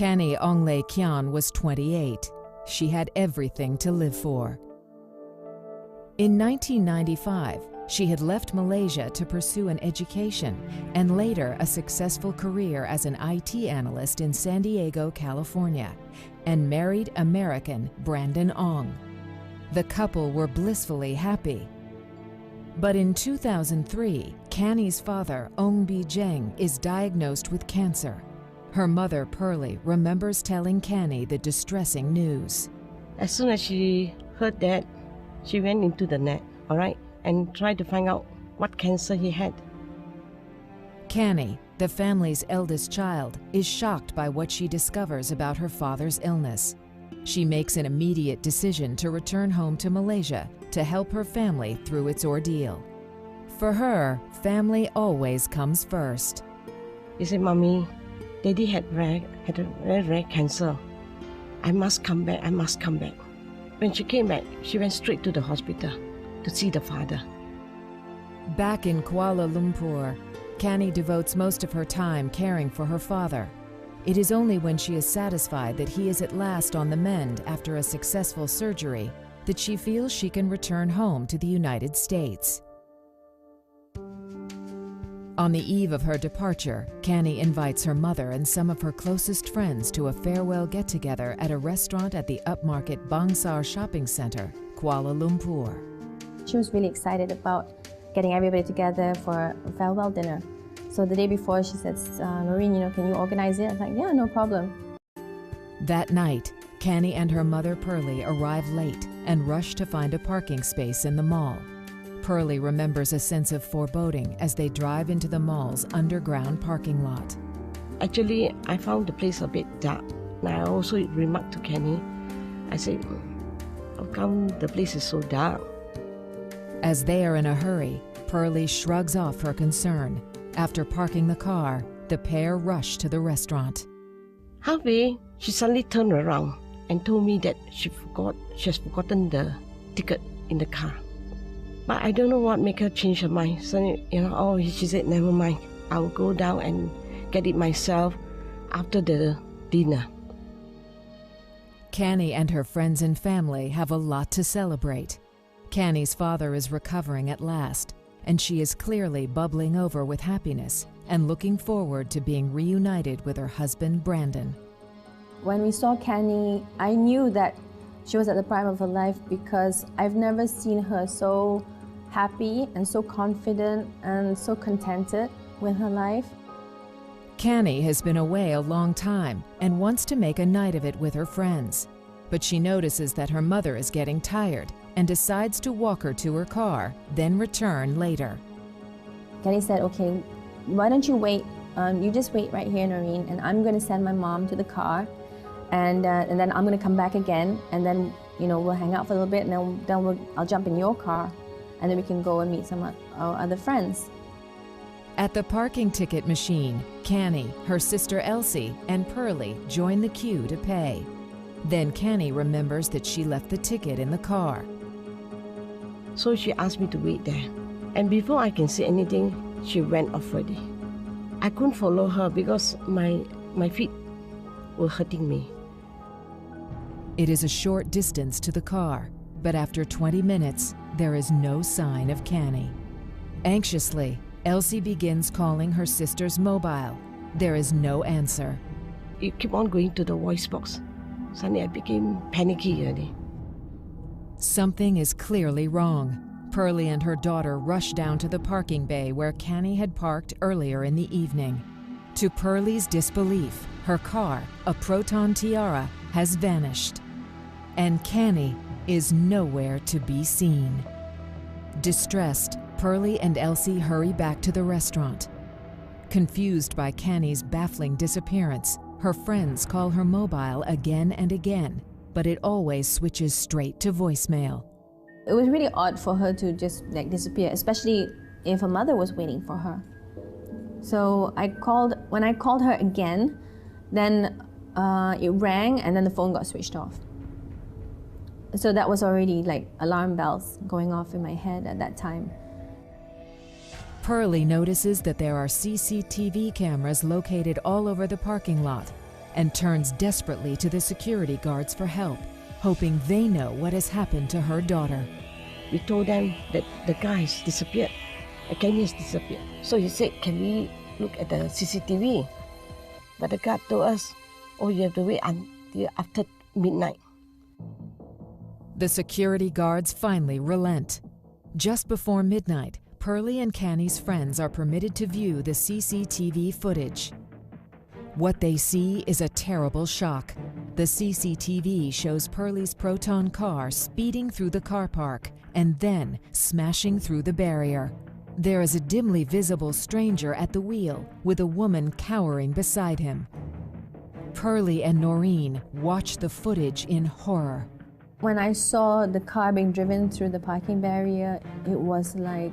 Canny Ong was 28. She had everything to live for. In 1995, she had left Malaysia to pursue an education and later a successful career as an IT analyst in San Diego, California, and married American Brandon Ong. The couple were blissfully happy. But in 2003, Canny's father, Ong Bi Jeng, is diagnosed with cancer. Her mother, Pearlie, remembers telling Canny the distressing news. As soon as she heard that, she went into the net, all right, and tried to find out what cancer he had. Canny, the family's eldest child, is shocked by what she discovers about her father's illness. She makes an immediate decision to return home to Malaysia to help her family through its ordeal. For her, family always comes first. He said, "Mommy, Daddy had a very rare cancer. I must come back, I must come back." When she came back, she went straight to the hospital to see the father. Back in Kuala Lumpur, Canny devotes most of her time caring for her father. It is only when she is satisfied that he is at last on the mend after a successful surgery that she feels she can return home to the United States. On the eve of her departure, Canny invites her mother and some of her closest friends to a farewell get-together at a restaurant at the upmarket Bangsar Shopping Center, Kuala Lumpur. She was really excited about getting everybody together for a farewell dinner. So the day before, she says, "Noreen, can you organize it?" I was like, "Yeah, no problem." That night, Canny and her mother Pearlie arrive late and rush to find a parking space in the mall. Pearlie remembers a sense of foreboding as they drive into the mall's underground parking lot. Actually, I found the place a bit dark. And I also remarked to Canny, I said, "How come the place is so dark?" As they are in a hurry, Pearlie shrugs off her concern. After parking the car, the pair rush to the restaurant. Halfway, she suddenly turned around and told me that she has forgotten the ticket in the car. But I don't know what made her change her mind. Suddenly, she said, "Never mind, I will go down and get it myself after the dinner." Canny and her friends and family have a lot to celebrate. Canny's father is recovering at last, and she is clearly bubbling over with happiness and looking forward to being reunited with her husband, Brandon. When we saw Canny, I knew that she was at the prime of her life because I've never seen her so happy and so confident and so contented with her life. Canny has been away a long time and wants to make a night of it with her friends. But she notices that her mother is getting tired and decides to walk her to her car, then return later. Canny said, "Okay, why don't you wait? You just wait right here, Noreen, and I'm going to send my mom to the car, and then I'm going to come back again, and then we'll hang out for a little bit, and then I'll jump in your car, and then we can go and meet some of our other friends." At the parking ticket machine, Canny, her sister Elsie, and Pearlie join the queue to pay. Then Canny remembers that she left the ticket in the car. So she asked me to wait there. And before I can say anything, she went off already. I couldn't follow her because my feet were hurting me. It is a short distance to the car, but after 20 minutes, there is no sign of Canny. Anxiously, Elsie begins calling her sister's mobile. There is no answer. You keep on going to the voice box. Suddenly I became panicky already. Something is clearly wrong. Pearlie and her daughter rush down to the parking bay where Canny had parked earlier in the evening. To Pearlie's disbelief, her car, a Proton Tiara, has vanished. And Canny is nowhere to be seen. Distressed, Pearlie and Elsie hurry back to the restaurant. Confused by Canny's baffling disappearance, her friends call her mobile again and again, but it always switches straight to voicemail. It was really odd for her to just disappear, especially if her mother was waiting for her. So when I called her again, then it rang and then the phone got switched off. So that was already alarm bells going off in my head at that time. Pearlie notices that there are CCTV cameras located all over the parking lot. and turns desperately to the security guards for help, hoping they know what has happened to her daughter. We told them that the guy has disappeared. Kenny has disappeared. So he said, can we look at the CCTV? But the guard told us, oh, you have to wait until after midnight. The security guards finally relent. Just before midnight, Pearlie and Canny's friends are permitted to view the CCTV footage. What they see is a terrible shock. The CCTV shows Pearlie's Proton car speeding through the car park and then smashing through the barrier. There is a dimly visible stranger at the wheel with a woman cowering beside him. Pearlie and Noreen watch the footage in horror. When I saw the car being driven through the parking barrier, it was like,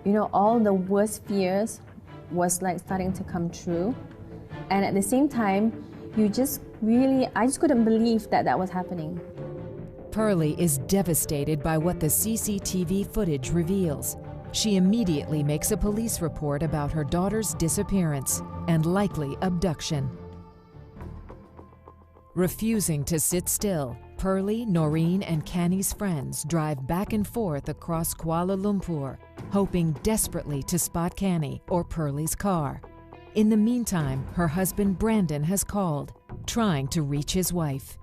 you know, all the worst fears was like starting to come true. And at the same time, I just couldn't believe that that was happening. Pearlie is devastated by what the CCTV footage reveals. She immediately makes a police report about her daughter's disappearance and likely abduction. Refusing to sit still, Pearlie, Noreen, and Canny's friends drive back and forth across Kuala Lumpur, hoping desperately to spot Canny or Pearlie's car. In the meantime, her husband Brandon has called, trying to reach his wife.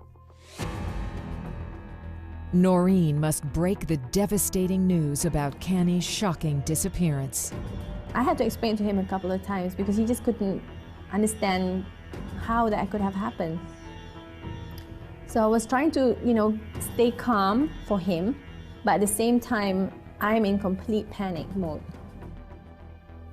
Noreen must break the devastating news about Canny's shocking disappearance. I had to explain to him a couple of times because he just couldn't understand how that could have happened. So I was trying to, stay calm for him, but at the same time, I'm in complete panic mode.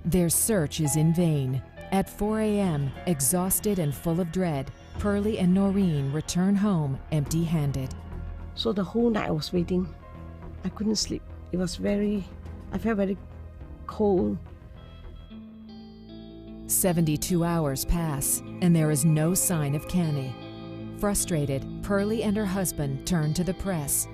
Their search is in vain. At 4 a.m., exhausted and full of dread, Pearlie and Noreen return home empty-handed. So the whole night I was waiting. I couldn't sleep. I felt very cold. 72 hours pass, and there is no sign of Canny. Frustrated, Pearlie and her husband turn to the press.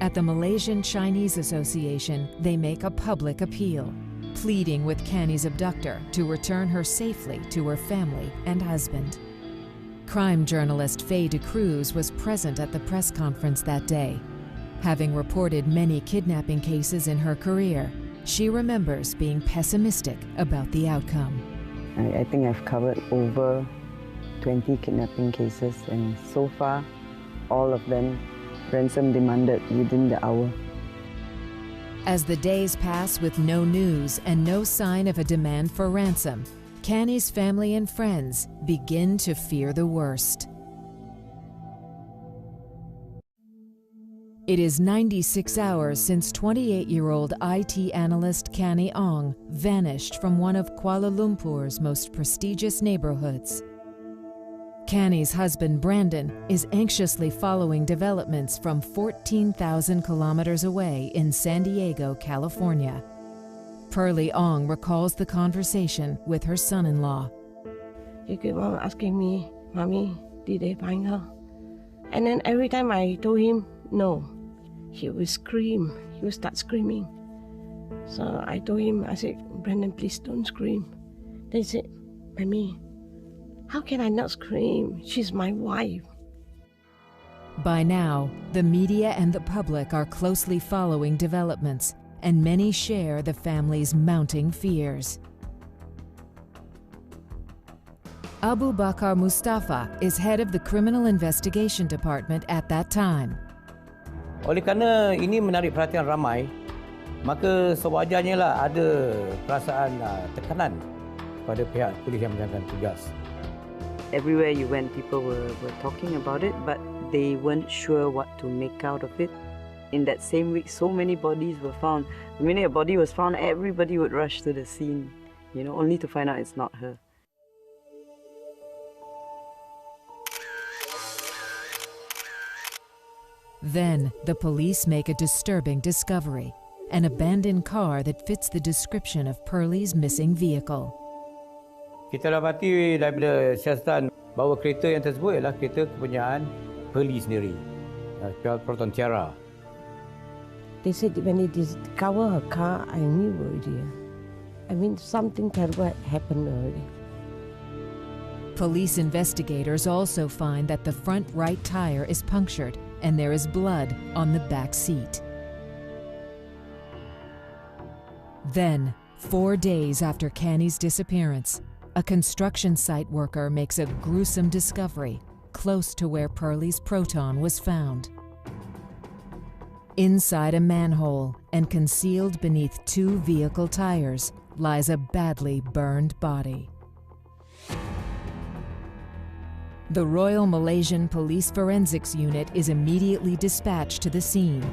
At the Malaysian Chinese Association, they make a public appeal, pleading with Canny's abductor to return her safely to her family and husband. Crime journalist Faye de Cruz was present at the press conference that day. Having reported many kidnapping cases in her career, she remembers being pessimistic about the outcome. I think I've covered over 20 kidnapping cases, and so far, all of them ransom demanded within the hour. As the days pass with no news and no sign of a demand for ransom, Canny's family and friends begin to fear the worst. It is 96 hours since 28-year-old IT analyst Canny Ong vanished from one of Kuala Lumpur's most prestigious neighborhoods. Canny's husband Brandon is anxiously following developments from 14,000 kilometers away in San Diego, California. Pearlie Ong recalls the conversation with her son-in-law. He kept on asking me, Mommy, did they find her? And then every time I told him no, he would scream. He would start screaming. So I told him, I said, Brandon, please don't scream. Then he said, Mommy, how can I not scream? She's my wife. By now, the media and the public are closely following developments, and many share the family's mounting fears. Abu Bakar Mustafa is head of the Criminal Investigation Department at that time. Oleh kerana ini menarik perhatian ramai, maka sewajarnya lah ada perasaan tekanan pada pihak polis yang menjalankan tugas. Everywhere you went, people were talking about it, but they weren't sure what to make out of it. In that same week, so many bodies were found. The minute a body was found, everybody would rush to the scene, only to find out it's not her. Then, the police make a disturbing discovery, an abandoned car that fits the description of Pearlie's missing vehicle. Kita dapati daripada siasatan bahawa kereta yang tersebut ialah kereta kepunyaan Pearlie sendiri, Proton Tiara. They said when they discovered her car, I knew already. I mean, something terrible had happened already. Police investigators also find that the front right tire is punctured and there is blood on the back seat. Then, 4 days after Canny's disappearance, a construction site worker makes a gruesome discovery close to where Pearlie's proton was found. Inside a manhole and concealed beneath 2 vehicle tires lies a badly burned body. The Royal Malaysian Police Forensics Unit is immediately dispatched to the scene.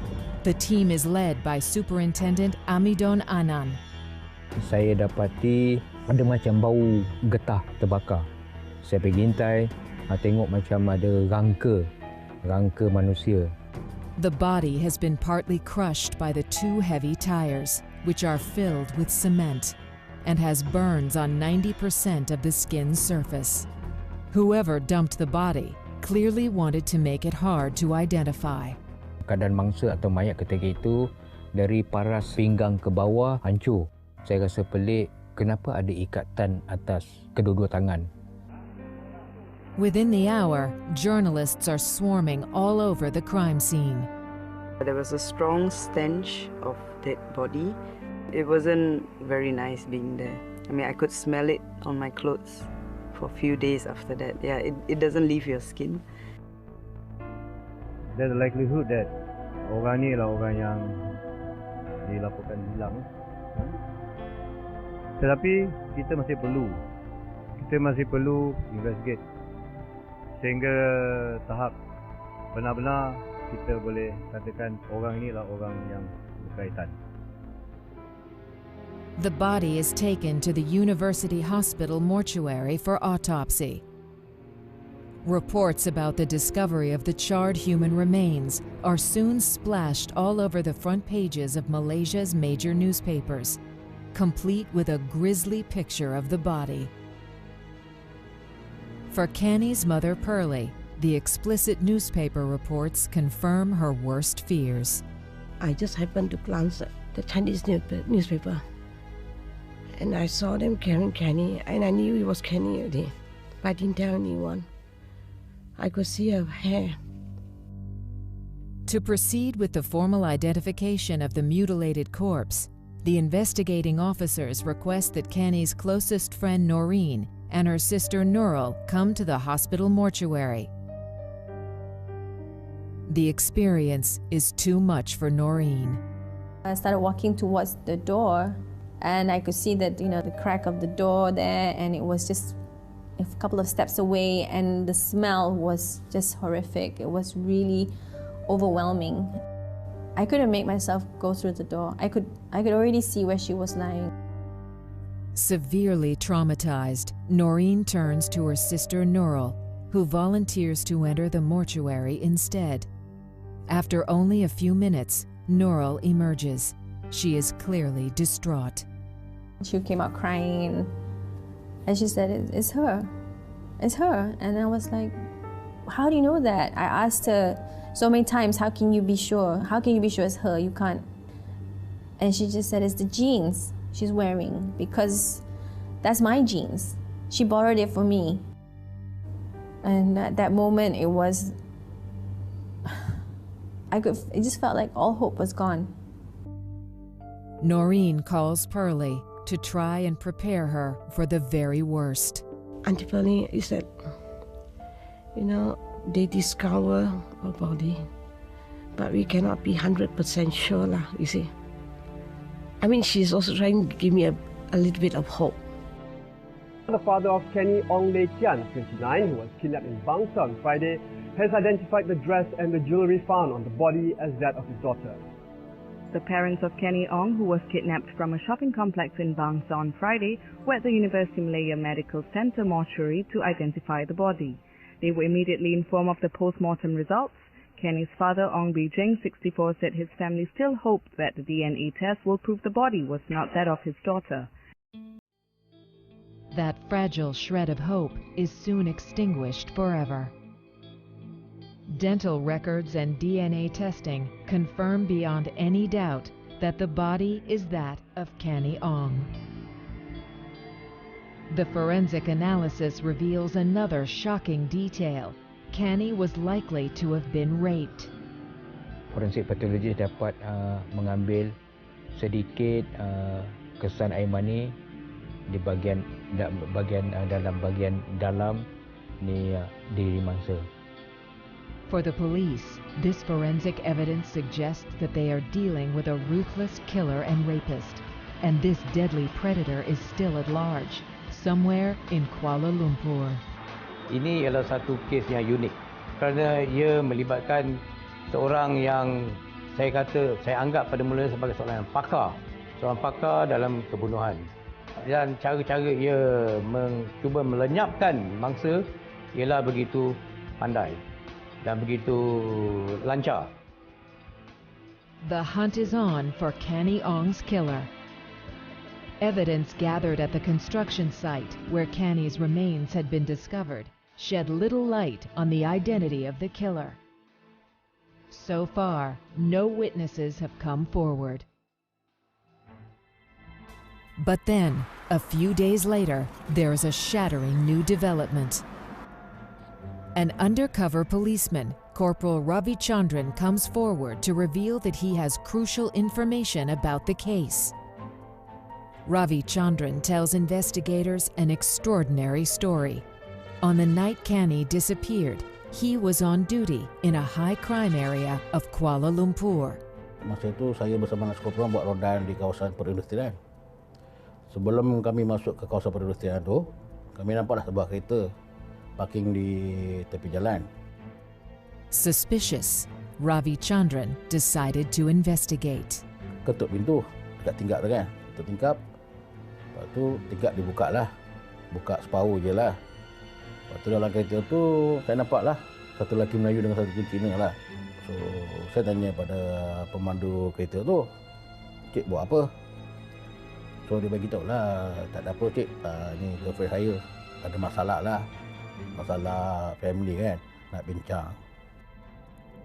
The team is led by Superintendent Amidon Anan. Saya dapati ada macam bau getah terbakar. Saya pergi intai, tengok macam ada rangka manusia. The body has been partly crushed by the 2 heavy tires, which are filled with cement, and has burns on 90% of the skin's surface. Whoever dumped the body clearly wanted to make it hard to identify. Keadaan mangsa atau mayat ketika itu dari paras pinggang ke bawah hancur. Saya rasa pelik kenapa ada ikatan atas kedua-dua tangan. Within the hour, journalists are swarming all over the crime scene. There was a strong stench of dead body. It wasn't very nice being there. I mean, I could smell it on my clothes for a few days after that. Yeah, it doesn't leave your skin. There's a likelihood that orang ni lah orang yang dilaporkan hilang. Tetapi kita masih perlu investigate sehingga tahap benar-benar kita boleh katakan orang ini lah orang yang berkaitan. The body is taken to the University Hospital mortuary for autopsy. Reports about the discovery of the charred human remains are soon splashed all over the front pages of Malaysia's major newspapers, complete with a grisly picture of the body. For Canny's mother, Pearlie, the explicit newspaper reports confirm her worst fears. I just happened to glance at the Chinese newspaper, and I saw them carrying Canny, and I knew it was Canny already, but I didn't tell anyone. I could see her hair. To proceed with the formal identification of the mutilated corpse, the investigating officers request that Canny's closest friend Noreen and her sister Nurul come to the hospital mortuary. The experience is too much for Noreen. I started walking towards the door, and I could see that, the crack of the door there, and it was just a couple of steps away, and the smell was just horrific. It was really overwhelming. I couldn't make myself go through the door. I could already see where she was lying. Severely traumatized, Noreen turns to her sister Nurul, who volunteers to enter the mortuary instead. After only a few minutes, Nurul emerges. She is clearly distraught. She came out crying, and she said, "It's her. It's her." And I was like, "How do you know that?" I asked her so many times, "How can you be sure? How can you be sure it's her? You can't." And she just said, "It's the jeans she's wearing, because that's my jeans. She borrowed it for me." And at that moment, it was, it just felt like all hope was gone. Noreen calls Pearlie to try and prepare her for the very worst. Auntie Pearlie is that, they discover her body, but we cannot be 100% sure lah, you see. I mean, she's also trying to give me a little bit of hope. The father of Canny Ong, 29, who was kidnapped in Bangsa on Friday, has identified the dress and the jewellery found on the body as that of his daughter. The parents of Canny Ong, who was kidnapped from a shopping complex in Bangsa on Friday, were at the University Malaya Medical Centre mortuary to identify the body. They were immediately informed of the post-mortem results. Canny's father, Ong Bijing, 64, said his family still hoped that the DNA test will prove the body was not that of his daughter. That fragile shred of hope is soon extinguished forever. Dental records and DNA testing confirm beyond any doubt that the body is that of Canny Ong. The forensic analysis reveals another shocking detail. Canny was likely to have been raped. Forensik pathologist dapat mengambil sedikit kesan air mani di dalam bagian dalam ni diri mangsa. For the police, this forensic evidence suggests that they are dealing with a ruthless killer and rapist, and this deadly predator is still at large, somewhere in Kuala Lumpur. Ini ialah satu kes yang unik kerana ia melibatkan seorang yang saya anggap pada mulanya sebagai seorang pakar dalam kebunuhan. Dan cara-cara ia cuba melenyapkan mangsa ialah begitu pandai dan begitu lancar. The hunt is on for Canny Ong's killer. Evidence gathered at the construction site where Canny's remains had been discovered shed little light on the identity of the killer. So far, no witnesses have come forward. But then, a few days later, there is a shattering new development. An undercover policeman, Corporal Ravi Chandran, comes forward to reveal that he has crucial information about the case. Ravi Chandran tells investigators an extraordinary story. On the night Canny disappeared, he was on duty in a high-crime area of Kuala Lumpur. Masa itu saya bersama dengan Skopron buat rondan di kawasan perindustrian. Sebelum kami masuk ke kawasan perindustrian itu, kami nampaklah sebuah kereta parking di tepi jalan. Suspicious, Ravi Chandran decided to investigate. Ketuk pintu dekat tingkap tu kan. Ketuk tingkap. Lepas tu tingkap dibuka lah. Buka separuh je lah. Lepas tu dalam kereta tu saya nampak lah satu lelaki Melayu dengan satu lelaki Cina lah. So saya tanya pada pemandu kereta tu, "Cik buat apa?" So dia bagi tahu lah, "Tak ada apa cik, ni girlfriend saya. Ada masalah lah. Masalah family kan, nak bincang."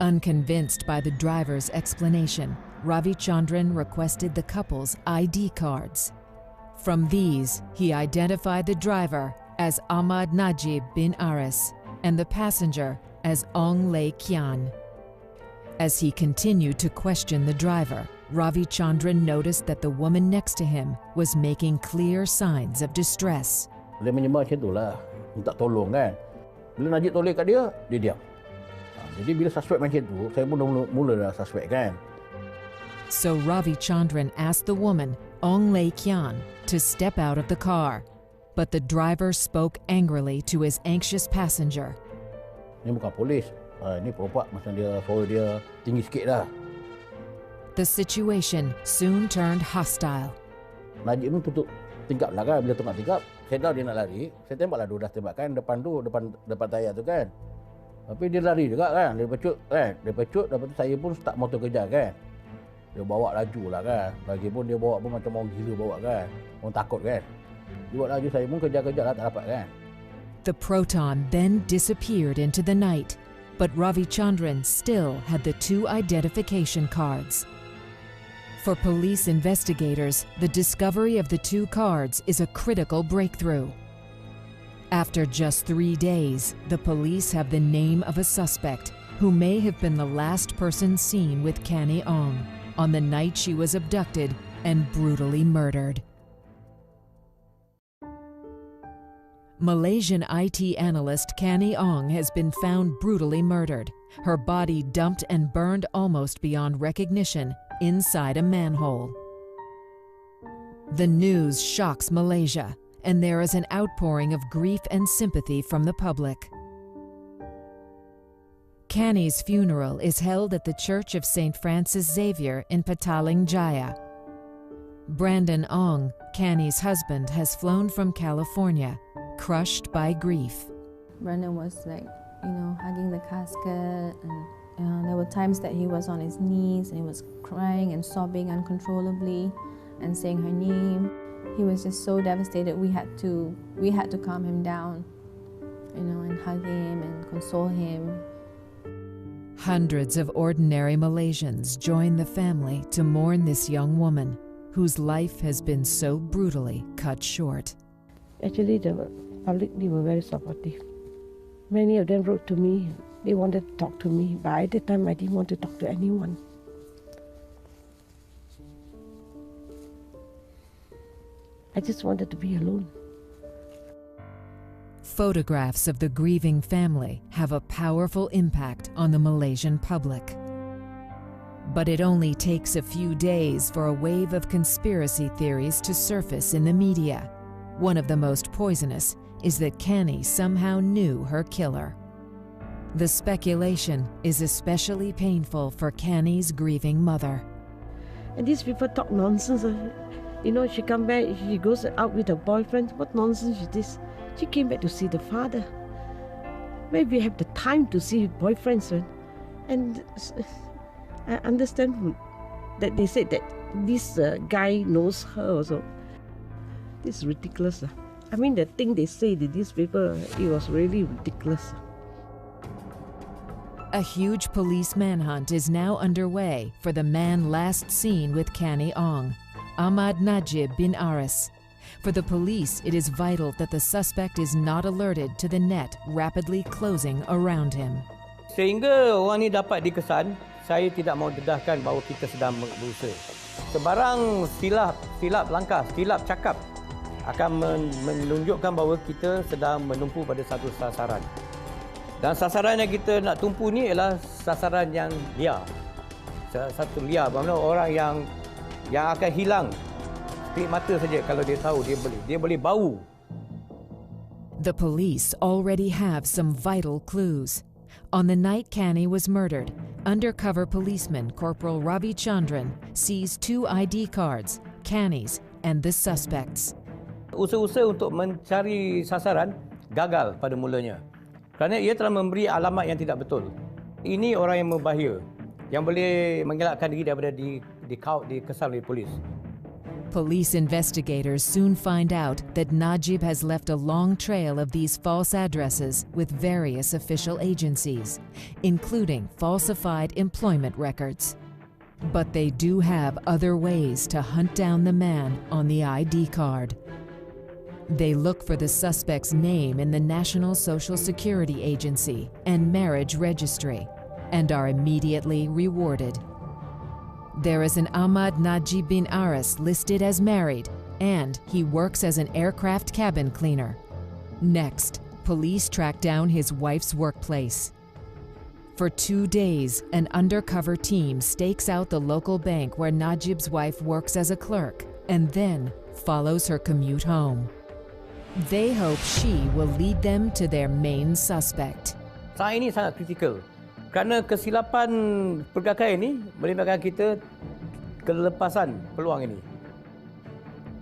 Unconvinced by the driver's explanation, Ravi Chandran requested the couple's ID cards. From these, he identified the driver as Ahmad Najib bin Aris and the passenger as Ong Lei Kian. As he continued to question the driver, Ravi Chandran noticed that the woman next to him was making clear signs of distress. Dia menyembah macam tu lah, minta tolong kan. Bila Najib tolong kat dia, dia diam. Jadi bila suspek macam tu, saya pun mula dah suspek kan. So Ravi Chandran asked the woman, Ong Lei Kian, to step out of the car. But the driver spoke angrily to his anxious passenger. Ini bukan polis. Ini perompak macam dia, suara dia tinggi sikit dah. The situation soon turned hostile. Najib pun tutup tingkap lah kan. Bila tengok tingkap, saya tahu dia nak lari. Saya tembaklah dia dah tembakan depan tayar tu kan. Tapi dia lari juga kan. Dia pecut kan. Dia pecut, lepas tu saya pun start motor kejar kan. Dia bawa laju lah kan. Lagipun dia bawa pun macam orang gila bawa kan. Orang takut kan. Dia bawa laju, saya pun kejar-kejar lah, tak dapat kan. The Proton then disappeared into the night, but Ravi Chandran still had the two identification cards. For police investigators, the discovery of the two cards is a critical breakthrough. After just 3 days, the police have the name of a suspect who may have been the last person seen with Canny Ong on the night she was abducted and brutally murdered. Malaysian IT analyst Canny Ong has been found brutally murdered, her body dumped and burned almost beyond recognition inside a manhole. The news shocks Malaysia, and there is an outpouring of grief and sympathy from the public. Canny's funeral is held at the Church of St. Francis Xavier in Petaling Jaya. Brandon Ong, Canny's husband, has flown from California, crushed by grief. Brandon was like, hugging the casket, and there were times that he was on his knees and he was crying and sobbing uncontrollably and saying her name. He was just so devastated. We had to calm him down, and hug him and console him. Hundreds of ordinary Malaysians join the family to mourn this young woman whose life has been so brutally cut short. Actually, the public, they were very supportive. Many of them wrote to me. They wanted to talk to me, but at the time I didn't want to talk to anyone. I just wanted to be alone. Photographs of the grieving family have a powerful impact on the Malaysian public. But it only takes a few days for a wave of conspiracy theories to surface in the media. One of the most poisonous is that Canny somehow knew her killer. The speculation is especially painful for Canny's grieving mother. And these people talk nonsense. You know, she come back, she goes out with her boyfriend. What nonsense is this? She came back to see the father. Maybe have the time to see boyfriends. And I understand that they said that this guy knows her also. This is ridiculous. I mean, the thing they say to these people, it was really ridiculous. A huge police manhunt is now underway for the man last seen with Canny Ong, Ahmad Najib bin Aris. For the police, it is vital that the suspect is not alerted to the net rapidly closing around him. Sehingga orang ni dapat dikesan, saya tidak mau dedahkan bahawa kita sedang berusaha. Sebarang silap langkah, silap cakap akan menunjukkan bahawa kita sedang menumpu pada satu sasaran. Dan sasaran yang kita nak tumpu ni ialah sasaran yang liar. Satu liar, bermakna orang yang akan hilang. Klip mata saja kalau dia tahu dia boleh bau. The police already have some vital clues. On the night Canny was murdered, undercover policeman Corporal Ravi Chandran seized 2 ID cards, Canny's and the suspect's. Usaha-usaha untuk mencari sasaran gagal pada mulanya. Kerana ia telah memberi alamat yang tidak betul. Ini orang yang berbahaya, yang boleh mengelakkan diri daripada dikesan oleh polis. Police investigators soon find out that Najib has left a long trail of these false addresses with various official agencies, including falsified employment records. But they do have other ways to hunt down the man on the ID card. They look for the suspect's name in the National Social Security Agency and marriage registry and are immediately rewarded. There is an Ahmad Najib bin Aris listed as married, and he works as an aircraft cabin cleaner. Next, police track down his wife's workplace. For 2 days, an undercover team stakes out the local bank where Najib's wife works as a clerk and then follows her commute home. They hope she will lead them to their main suspect. Saat ini sangat kritikal. Kerana kesilapan pergerakan ini melibatkan kita kelepasan peluang ini.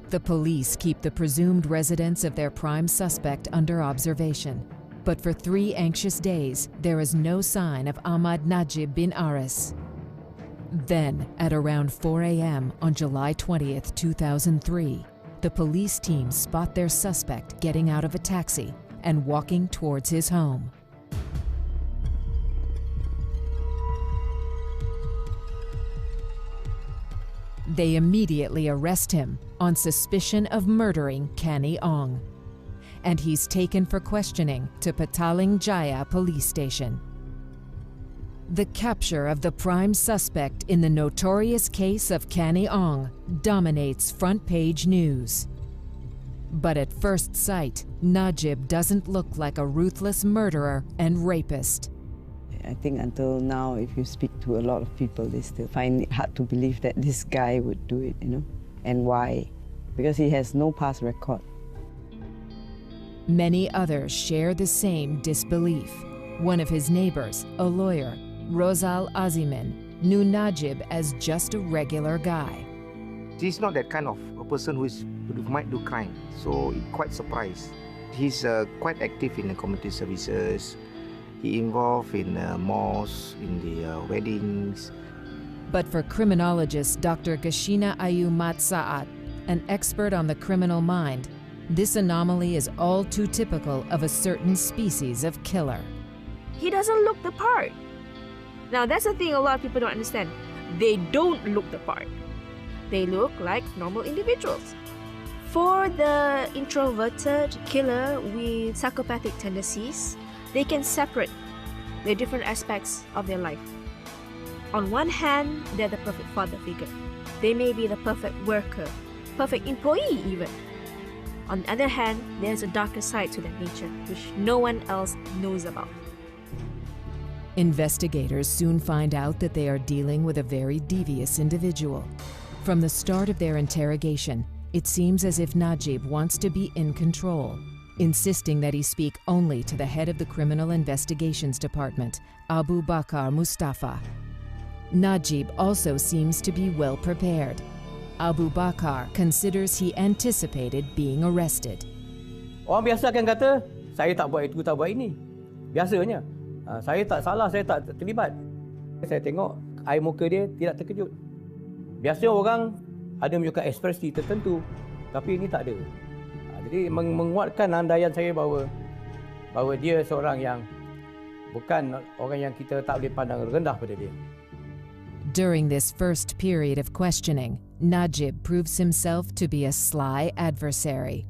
The police keep the presumed residence of their prime suspect under observation. But for 3 anxious days, there is no sign of Ahmad Najib bin Aris. Then, at around 4 a.m. on July 20th, 2003, the police team spot their suspect getting out of a taxi and walking towards his home. They immediately arrest him on suspicion of murdering Canny Ong. And he's taken for questioning to Petaling Jaya police station. The capture of the prime suspect in the notorious case of Canny Ong dominates front-page news. But at first sight, Najib doesn't look like a ruthless murderer and rapist. I think until now, if you speak to a lot of people, they still find it hard to believe that this guy would do it, you know? And why? Because he has no past record. Many others share the same disbelief. One of his neighbors, a lawyer, Rosal Azimin, knew Najib as just a regular guy. He's not that kind of a person who might do crime, so quite surprised. He's quite active in the community services. He involved in mosques, in the weddings. But for criminologist Dr. Gashina Ayu Mat Saat, an expert on the criminal mind, this anomaly is all too typical of a certain species of killer. He doesn't look the part. Now that's the thing a lot of people don't understand. They don't look the part. They look like normal individuals. For the introverted killer with psychopathic tendencies, they can separate the different aspects of their life. On one hand, they're the perfect father figure. They may be the perfect worker, perfect employee even. On the other hand, there's a darker side to their nature, which no one else knows about. Investigators soon find out that they are dealing with a very devious individual. From the start of their interrogation, it seems as if Najib wants to be in control, insisting that he speak only to the head of the Criminal Investigations Department, Abu Bakar Mustafa. Najib also seems to be well prepared. Abu Bakar considers he anticipated being arrested. Orang biasa akan kata, saya tak buat itu, tak buat ini. Biasanya, saya tak salah, saya tak terlibat. Saya tengok air muka dia tidak terkejut. Biasanya orang ada menunjukkan ekspresi tertentu, tapi ini tak ada. Jadi menguatkan andaian saya bahawa dia seorang yang bukan orang yang kita tak boleh pandang rendah pada dia. During this first period of questioning, Najib proves himself to be a sly adversary.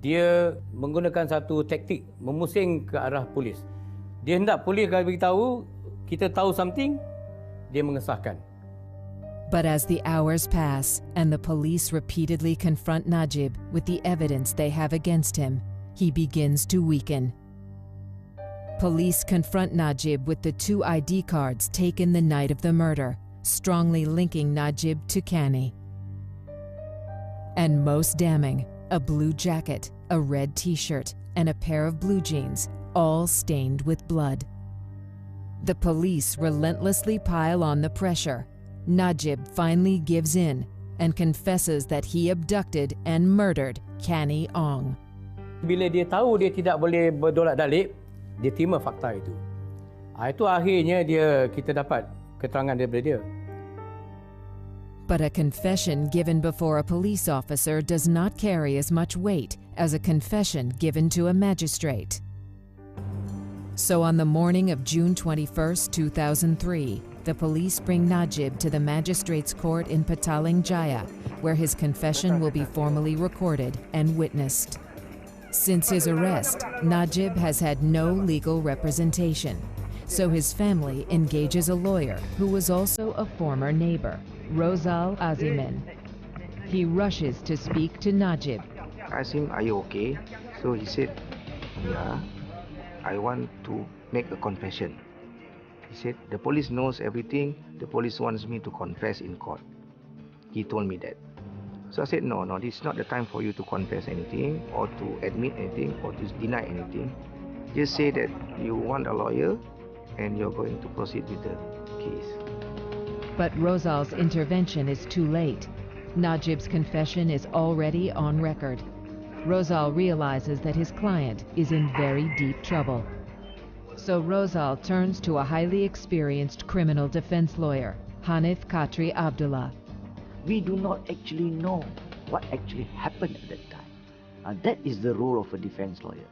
Dia menggunakan satu taktik memusing ke arah polis. Dia hendak polis kalau beritahu kita tahu something, dia mengesahkan. But as the hours pass and the police repeatedly confront Najib with the evidence they have against him, he begins to weaken. Police confront Najib with the 2 ID cards taken the night of the murder, strongly linking Najib to Canny. And most damning, a blue jacket, a red t-shirt, and a pair of blue jeans, all stained with blood. The police relentlessly pile on the pressure. Najib finally gives in and confesses that he abducted and murdered Canny Ong. Bila dia tahu dia tidak boleh berdolak-dalik, dia terima fakta itu. Itu akhirnya kita dapat keterangan daripada dia. But a confession given before a police officer does not carry as much weight as a confession given to a magistrate. So on the morning of June 21st, 2003, the police bring Najib to the magistrate's court in Petaling Jaya, where his confession will be formally recorded and witnessed. Since his arrest, Najib has had no legal representation, so his family engages a lawyer who was also a former neighbor, Rosal Azimin. He rushes to speak to Najib. I asked him, "Are you okay?" So he said, "Yeah, I want to make a confession." He said, "The police knows everything. The police wants me to confess in court." He told me that. So I said, no, this is not the time for you to confess anything or to admit anything or to deny anything. Just say that you want a lawyer and you're going to proceed with the case. But Rosal's intervention is too late. Najib's confession is already on record. Rosal realizes that his client is in very deep trouble. So Rosal turns to a highly experienced criminal defense lawyer, Hanif Khatri Abdullah. We do not actually know what actually happened at that time. That is the role of a defense lawyer,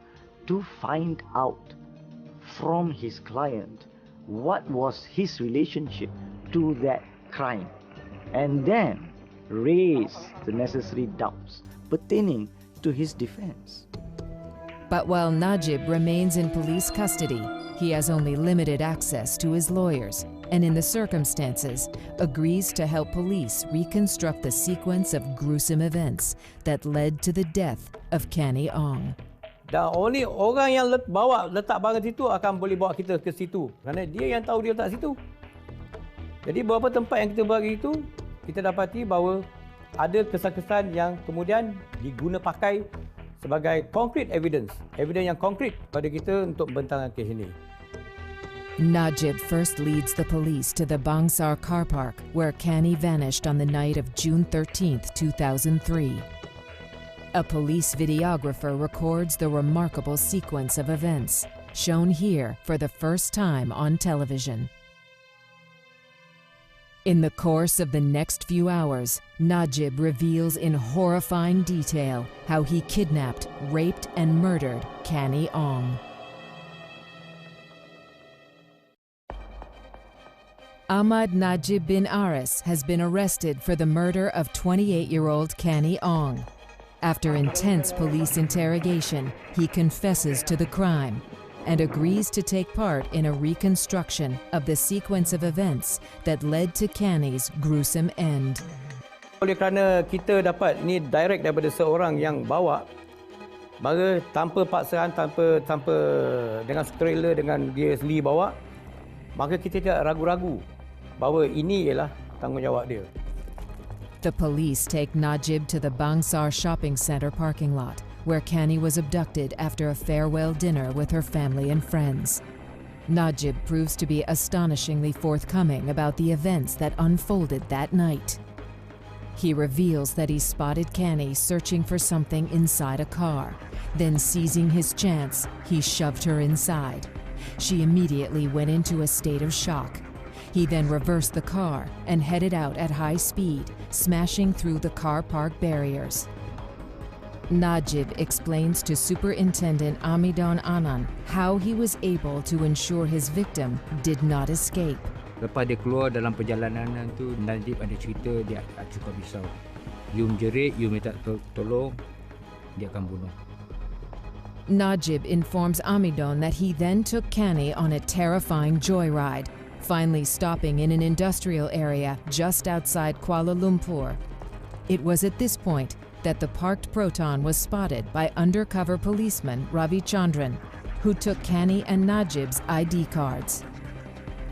to find out from his client what was his relationship to that crime, and then raise the necessary doubts pertaining to his defense. But while Najib remains in police custody, he has only limited access to his lawyers, and in the circumstances, agrees to help police reconstruct the sequence of gruesome events that led to the death of Canny Ong. Dan only orang yang letak barang situ akan boleh bawa kita ke situ, kerana dia yang tahu dia letak situ. Jadi beberapa tempat yang kita bagi itu, kita dapati bahawa ada kesan-kesan yang kemudian diguna pakai sebagai concrete evidence yang konkret pada kita untuk membentangkan kes ini. Najib first leads the police to the Bangsar car park where Canny vanished on the night of June 13, 2003. A police videographer records the remarkable sequence of events, shown here for the first time on television. In the course of the next few hours, Najib reveals in horrifying detail how he kidnapped, raped, and murdered Canny Ong. Ahmad Najib bin Aris has been arrested for the murder of 28-year-old Canny Ong. After intense police interrogation, he confesses to the crime and agrees to take part in a reconstruction of the sequence of events that led to Canny's gruesome end. Oleh kerana kita dapat ni direct daripada seorang yang bawa, maka tanpa paksaan, tanpa dengan sukarela, dengan dia sendiri bawa, maka kita tidak ragu-ragu bahawa ini ialah tanggungjawab dia. The police take Najib to the Bangsar shopping center parking lot, where Canny was abducted after a farewell dinner with her family and friends. Najib proves to be astonishingly forthcoming about the events that unfolded that night. He reveals that he spotted Canny searching for something inside a car. Then, seizing his chance, he shoved her inside. She immediately went into a state of shock. He then reversed the car and headed out at high speed, smashing through the car park barriers. Najib explains to Superintendent Amidon Anand how he was able to ensure his victim did not escape. Lepas dia keluar dalam perjalanan tu, Najib ada cerita dia cuba pisau. You menjerit, you minta tolong, dia akan bunuh. Najib informs Amidon that he then took Canny on a terrifying joyride, finally stopping in an industrial area just outside Kuala Lumpur. It was at this point that the parked Proton was spotted by undercover policeman Ravi Chandran, who took Canny and Najib's ID cards.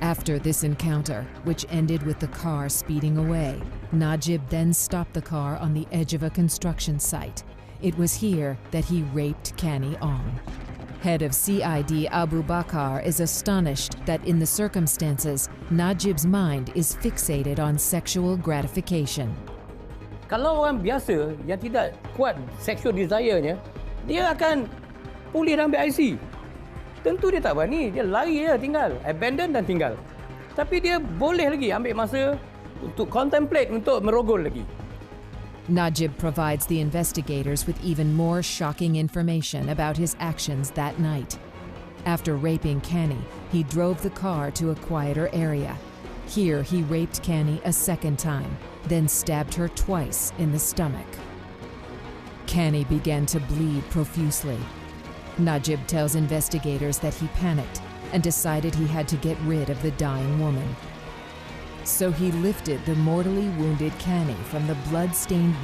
After this encounter, which ended with the car speeding away, Najib then stopped the car on the edge of a construction site. It was here that he raped Canny Ong. Head of CID Abu Bakar is astonished that in the circumstances, Najib's mind is fixated on sexual gratification. Kalau orang biasa yang tidak kuat sexual desire-nya, dia akan pulih dan ambil IC. Tentu dia tak berani, dia lari je tinggal, abandon dan tinggal. Tapi dia boleh lagi ambil masa untuk contemplate, untuk merogol lagi. Najib provides the investigators with even more shocking information about his actions that night. After raping Canny, he drove the car to a quieter area. Here he raped Canny a second time, then stabbed her twice in the stomach. Canny began to bleed profusely. Najib tells investigators that he panicked and decided he had to get rid of the dying woman. So he lifted the mortally wounded Canny from the blood-stained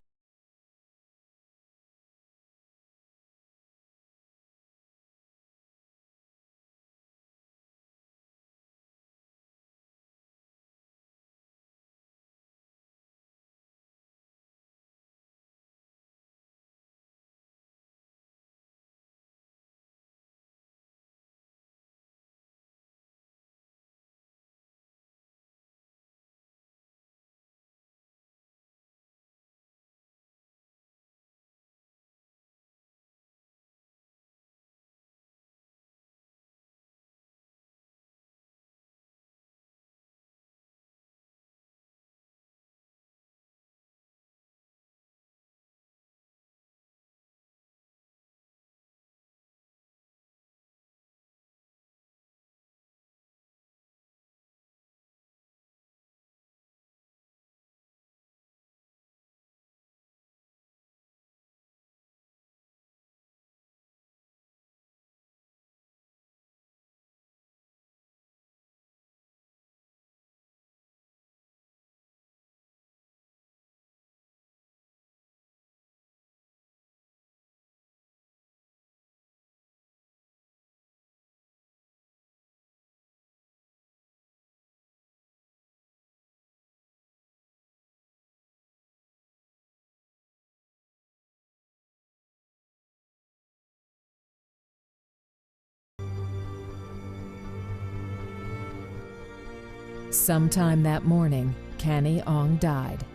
Sometime that morning, Canny Ong died.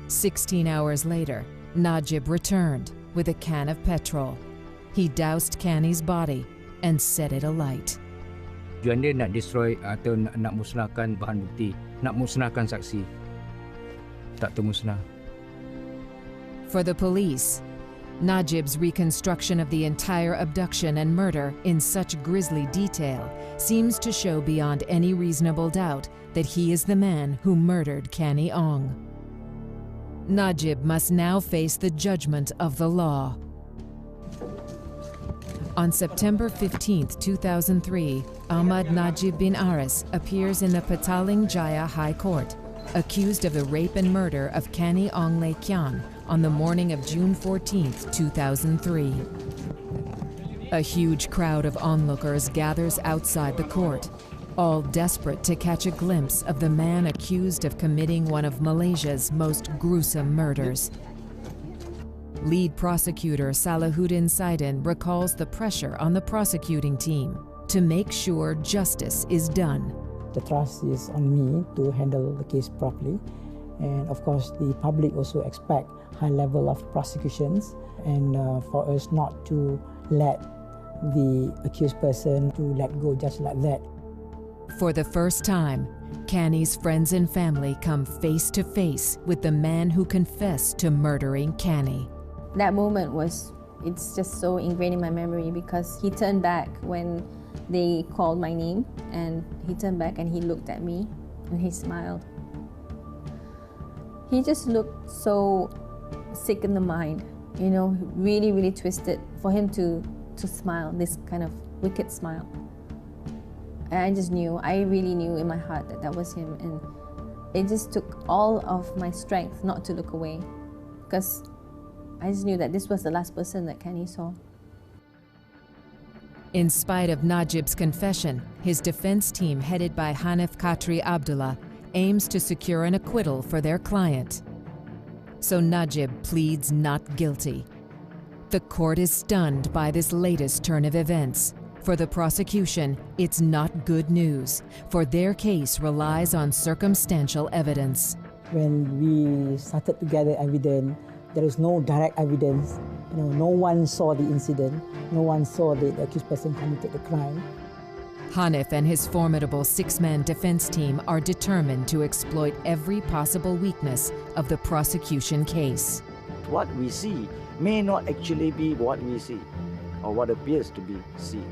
16 hours later, Najib returned with a can of petrol. He doused Canny's body and set it alight. Tujuan dia nak destroy atau nak musnahkan bahan bukti, nak musnahkan saksi. Tak termusnah. For the police, Najib's reconstruction of the entire abduction and murder in such grisly detail seems to show beyond any reasonable doubt that he is the man who murdered Canny Ong. Najib must now face the judgment of the law. On September 15, 2003, Ahmad Najib bin Aris appears in the Petaling Jaya High Court, accused of the rape and murder of Canny Ong Le Kian on the morning of June 14, 2003. A huge crowd of onlookers gathers outside the court, all desperate to catch a glimpse of the man accused of committing one of Malaysia's most gruesome murders. Lead prosecutor Salahuddin Saidin recalls the pressure on the prosecuting team to make sure justice is done. The trust is on me to handle the case properly, and of course the public also expect high level of prosecutions, and for us not to let the accused person to let go just like that. For the first time, Canny's friends and family come face to face with the man who confessed to murdering Canny. That moment it's just so ingrained in my memory because he turned back when they called my name, and he turned back and he looked at me and he smiled. He just looked so sick in the mind, you know, really, really twisted for him to smile, this kind of wicked smile. And I just knew, I really knew in my heart that that was him, and it just took all of my strength not to look away because I just knew that this was the last person that Canny saw. In spite of Najib's confession, his defense team headed by Hanif Khatri Abdullah aims to secure an acquittal for their client. So Najib pleads not guilty. The court is stunned by this latest turn of events. For the prosecution, it's not good news, for their case relies on circumstantial evidence. When we started to gather evidence, there is no direct evidence. You know, no one saw the incident. No one saw the accused person committed the crime. Hanif and his formidable six-man defense team are determined to exploit every possible weakness of the prosecution case. What we see may not actually be what we see, or what appears to be seen.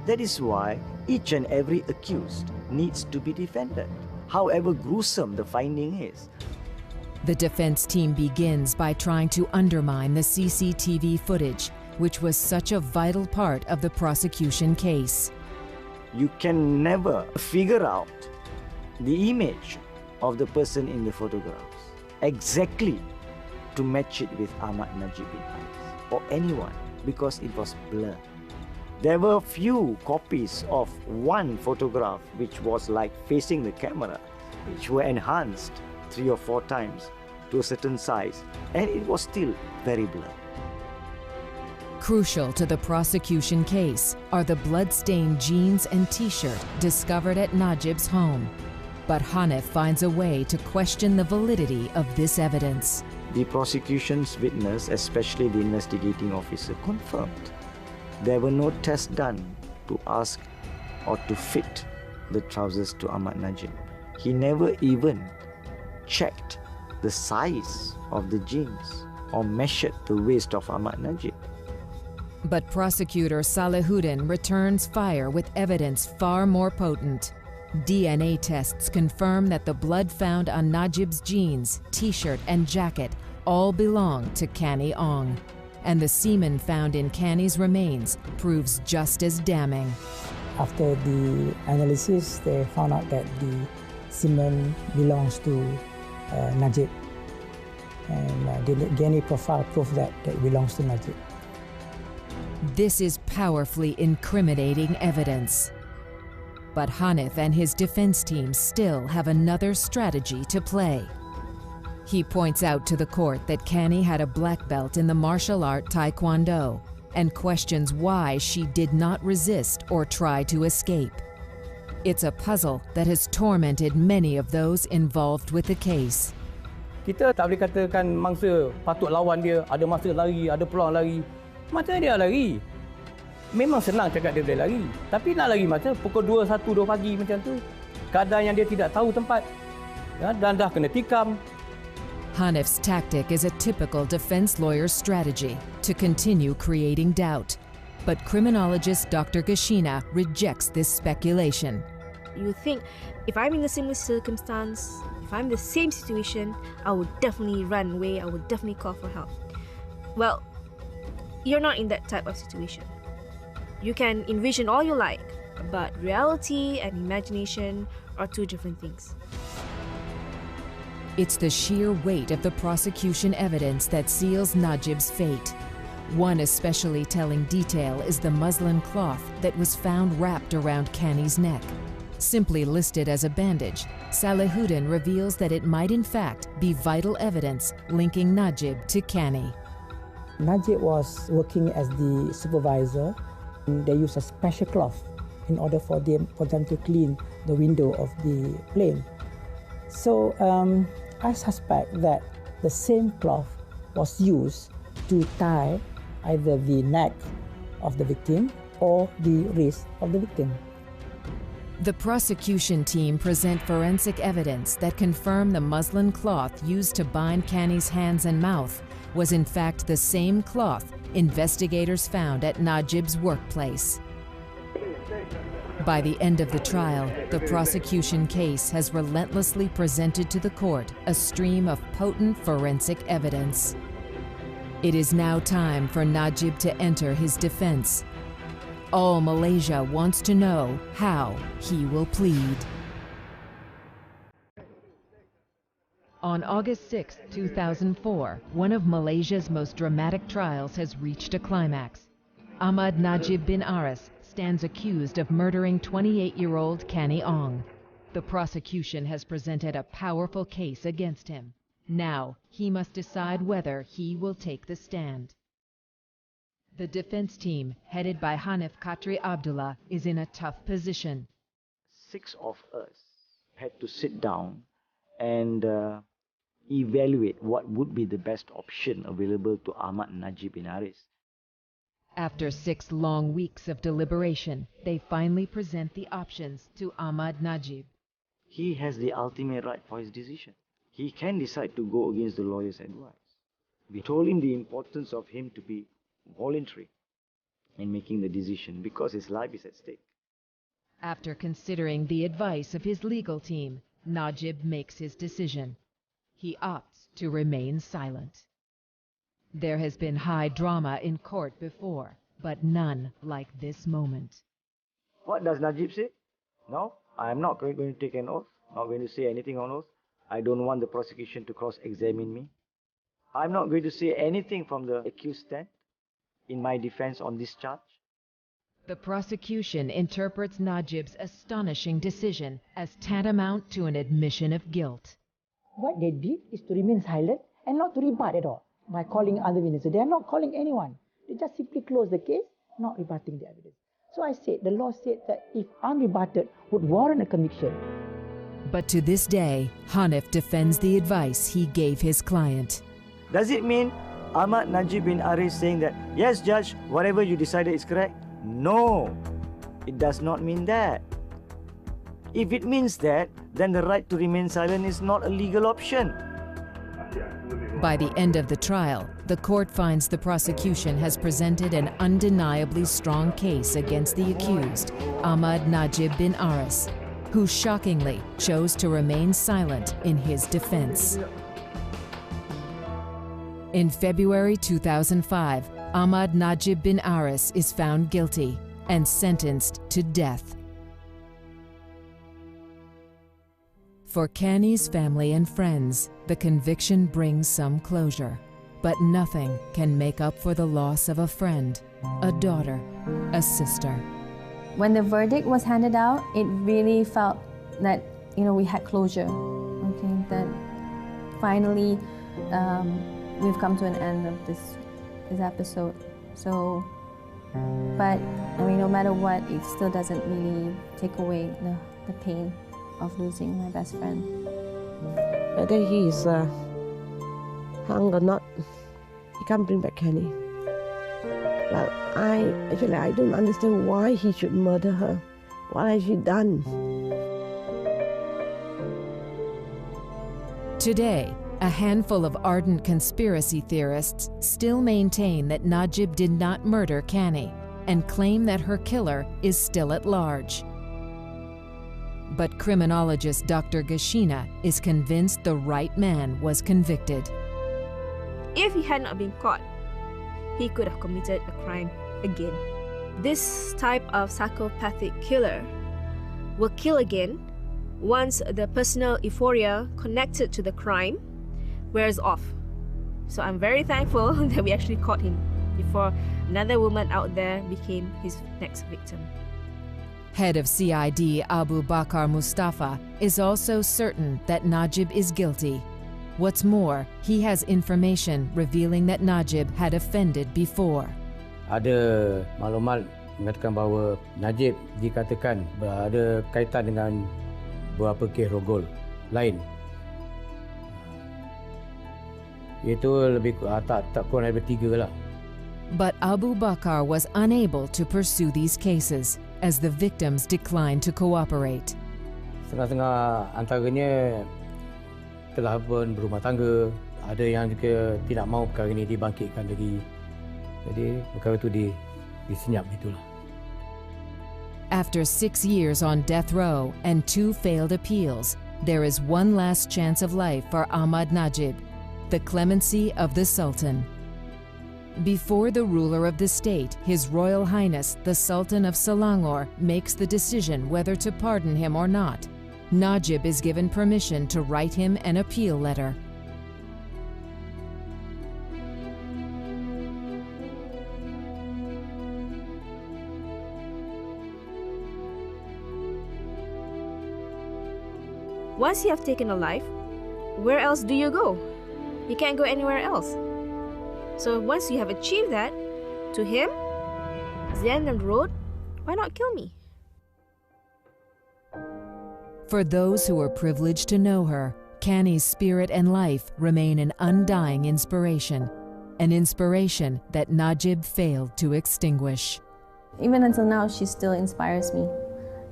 That is why each and every accused needs to be defended, however gruesome the finding is. The defense team begins by trying to undermine the CCTV footage, which was such a vital part of the prosecution case. You can never figure out the image of the person in the photographs exactly to match it with Ahmad Najib bin Aris or anyone, because it was blurred. There were few copies of one photograph which was like facing the camera, which were enhanced 3 or 4 times to a certain size, and it was still very blurred. Crucial to the prosecution case are the blood-stained jeans and t-shirt discovered at Najib's home. But Hanif finds a way to question the validity of this evidence. The prosecution's witness, especially the investigating officer, confirmed there were no tests done to ask or to fit the trousers to Ahmad Najib. He never even checked the size of the jeans or measured the waist of Ahmad Najib. But prosecutor Salahuddin returns fire with evidence far more potent. DNA tests confirm that the blood found on Najib's jeans, t-shirt, and jacket all belong to Canny Ong. And the semen found in Canny's remains proves just as damning. After the analysis, they found out that the semen belongs to Najib. And the DNA profile proved that it belongs to Najib. This is powerfully incriminating evidence. But Hanif and his defense team still have another strategy to play. He points out to the court that Canny had a black belt in the martial art Taekwondo and questions why she did not resist or try to escape. It's a puzzle that has tormented many of those involved with the case. Kita tak boleh katakan mangsa patut lawan dia, ada masa lari, ada peluang lari. Macam dia lari. Memang senang cakap dia boleh lari. Tapi nak lari macam pukul 2, 1, 2 pagi macam tu. Kadang yang dia tidak tahu tempat. Ya, dan dah kena tikam. Hanif's tactic is a typical defense lawyer's strategy to continue creating doubt. But criminologist Dr. Gashina rejects this speculation. You think, if I'm in a similar circumstance, if if I'm the same situation, I would definitely run away, I would definitely call for help. Well, you're not in that type of situation. You can envision all you like, but reality and imagination are two different things. It's the sheer weight of the prosecution evidence that seals Najib's fate. One especially telling detail is the muslin cloth that was found wrapped around Canny's neck. Simply listed as a bandage, Salihuddin reveals that it might in fact be vital evidence linking Najib to Canny. Najib was working as the supervisor. They used a special cloth in order for them to clean the window of the plane. So I suspect that the same cloth was used to tie either the neck of the victim or the wrist of the victim. The prosecution team present forensic evidence that confirm the muslin cloth used to bind Canny's hands and mouth was in fact the same cloth investigators found at Najib's workplace. By the end of the trial, the prosecution case has relentlessly presented to the court a stream of potent forensic evidence. It is now time for Najib to enter his defense. All Malaysia wants to know how he will plead. On August 6, 2004, one of Malaysia's most dramatic trials has reached a climax. Ahmad Najib bin Aris stands accused of murdering 28-year-old Canny Ong. The prosecution has presented a powerful case against him. Now, he must decide whether he will take the stand. The defense team, headed by Hanif Khatri Abdullah, is in a tough position. 6 of us had to sit down and evaluate what would be the best option available to Ahmad Najib bin Aris. After 6 long weeks of deliberation, they finally present the options to Ahmad Najib. He has the ultimate right for his decision. He can decide to go against the lawyer's advice. We told him the importance of him to be voluntary in making the decision because his life is at stake. After considering the advice of his legal team, Najib makes his decision. He opts to remain silent. There has been high drama in court before, but none like this moment. What does Najib say? No, I am not going to take an oath, not going to say anything on oath. I don't want the prosecution to cross-examine me. I'm not going to say anything from the accused stand in my defense on this charge. The prosecution interprets Najib's astonishing decision as tantamount to an admission of guilt. What they did is to remain silent and not to rebut at all by calling other witnesses. They are not calling anyone. They just simply close the case, not rebutting the evidence. So I said, the law said that if unrebutted would warrant a conviction. But to this day, Hanif defends the advice he gave his client. Does it mean Ahmad Najib bin Aris saying that, yes, Judge, whatever you decided is correct? No, it does not mean that. If it means that, then the right to remain silent is not a legal option. By the end of the trial, the court finds the prosecution has presented an undeniably strong case against the accused, Ahmad Najib bin Aris, who shockingly chose to remain silent in his defense. In February 2005, Ahmad Najib bin Aris is found guilty and sentenced to death. For Canny's family and friends, the conviction brings some closure, but nothing can make up for the loss of a friend, a daughter, a sister. When the verdict was handed out, it really felt that, we had closure. Okay, that finally we've come to an end of this episode. So, but no matter what, it still doesn't really take away the pain of losing my best friend. Whether he is hung or not, he can't bring back Canny. But I don't understand why he should murder her. What has she done? Today, a handful of ardent conspiracy theorists still maintain that Najib did not murder Canny and claim that her killer is still at large. But criminologist Dr. Gashina is convinced the right man was convicted. If he had not been caught, he could have committed a crime again. This type of psychopathic killer will kill again once the personal euphoria connected to the crime wears off. So I'm very thankful that we actually caught him before another woman out there became his next victim. Head of CID Abu Bakar Mustafa is also certain that Najib is guilty. What's more, he has information revealing that Najib had offended before. Ada maklumat mengatakan bahawa Najib dikatakan berada kaitan dengan beberapa kes rogol lain. Itu lebih tak kurang daripada 3 lah. But Abu Bakar was unable to pursue these cases as the victims declined to cooperate. Setengah-setengah antaranya telah pun berumah tangga, ada yang juga tidak mahu perkara ini dibangkitkan lagi. Jadi perkara itu disenyap itulah. After 6 years on death row and 2 failed appeals, there is one last chance of life for Ahmad Najib, the clemency of the Sultan. Before the ruler of the state, His Royal Highness the Sultan of Selangor, makes the decision whether to pardon him or not, Najib is given permission to write him an appeal letter. Once you have taken a life, where else do you go? You can't go anywhere else. So once you have achieved that, to him, it's the end of the road, why not kill me? For those who are privileged to know her, Canny's spirit and life remain an undying inspiration, an inspiration that Najib failed to extinguish. Even until now, she still inspires me.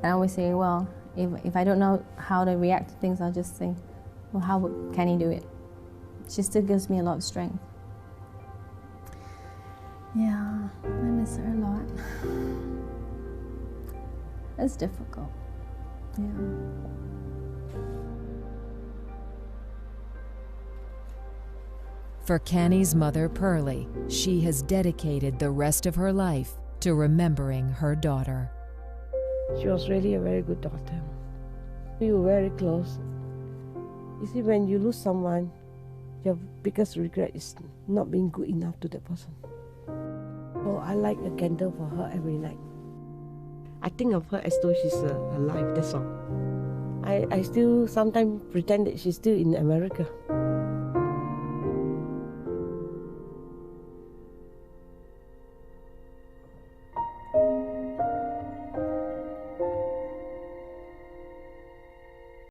I always say, well, if I don't know how to react to things, I'll just say, well, how would Canny do it? She still gives me a lot of strength. Yeah, I miss her a lot. It's difficult. Yeah. For Canny's mother, Pearlie, she has dedicated the rest of her life to remembering her daughter. She was really a very good daughter. We were very close. You see, when you lose someone, your biggest regret is not being good enough to that person. Oh, I light a candle for her every night. I think of her as though she's alive, that's all. I still sometimes pretend that she's still in America.